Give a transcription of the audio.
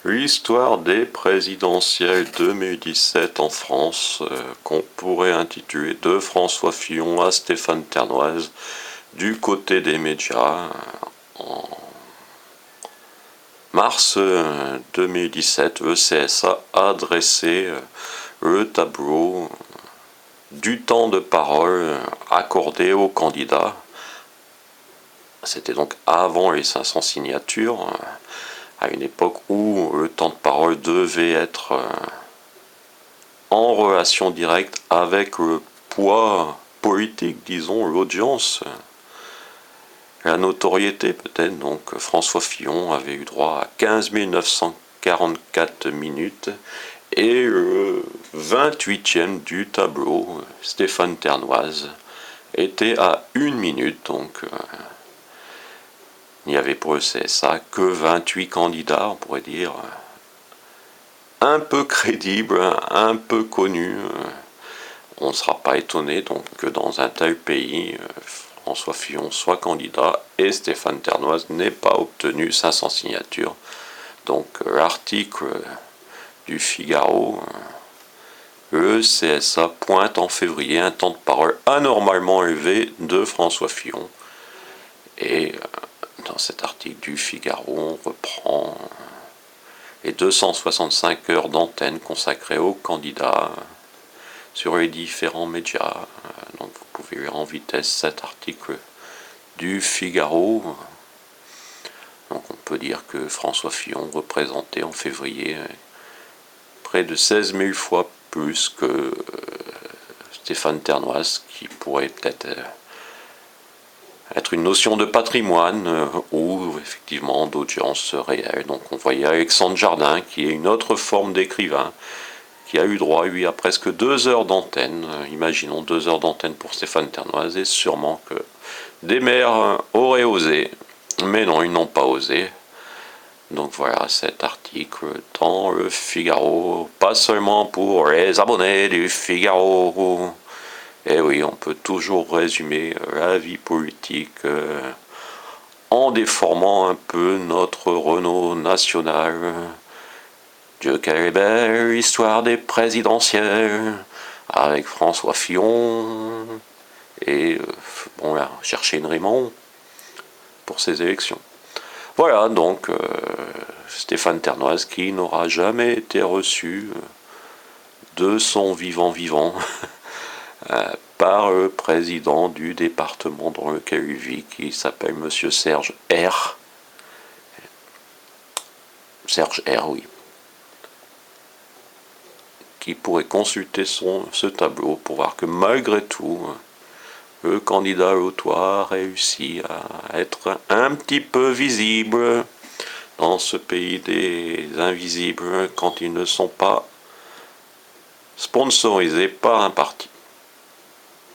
L'histoire des présidentielles 2017 en France, qu'on pourrait intituler de François Fillon à Stéphane Ternoise, du côté des médias. En mars 2017, le CSA a dressé le tableau du temps de parole accordé aux candidats. C'était donc avant les 500 signatures, à une époque où le temps de parole devait être en relation directe avec le poids politique, disons, l'audience, la notoriété peut-être. Donc François Fillon avait eu droit à 15 944 minutes et le 28e du tableau, Stéphane Ternoise, était à 1 minute. Donc il n'y avait pour le CSA que 28 candidats, on pourrait dire, un peu crédibles, un peu connus. On ne sera pas étonné donc que dans un tel pays, François Fillon soit candidat et Stéphane Ternoise n'ait pas obtenu 500 signatures. Donc l'article du Figaro, le CSA pointe en février un temps de parole anormalement élevé de François Fillon. Et dans cet article du Figaro, on reprend les 265 heures d'antenne consacrées aux candidats sur les différents médias. Donc vous pouvez lire en vitesse cet article du Figaro. Donc on peut dire que François Fillon représentait en février près de 16 000 fois plus que Stéphane Ternoise, qui pourrait peut-être être une notion de patrimoine ou effectivement d'audience réelle. Donc on voyait Alexandre Jardin, qui est une autre forme d'écrivain, qui a eu droit, lui, à presque 2 heures d'antenne. Imaginons 2 heures d'antenne pour Stéphane Ternoise, et sûrement que des maires auraient osé, mais non, ils n'ont pas osé. Donc voilà cet article dans le Figaro, pas seulement pour les abonnés du Figaro. Et oui, on peut toujours résumer la vie politique en déformant un peu notre Renault national. Dieu, quelle est belle histoire des présidentielles, avec François Fillon, et bon là, chercher une Raymond pour ces élections. Voilà donc Stéphane Ternoise, qui n'aura jamais été reçu de son vivant par le président du département dans lequel il vit, qui s'appelle Monsieur Serge R. Serge R, oui. Qui pourrait consulter ce tableau pour voir que malgré tout, le candidat Lotois a réussi à être un petit peu visible dans ce pays des invisibles quand ils ne sont pas sponsorisés par un parti.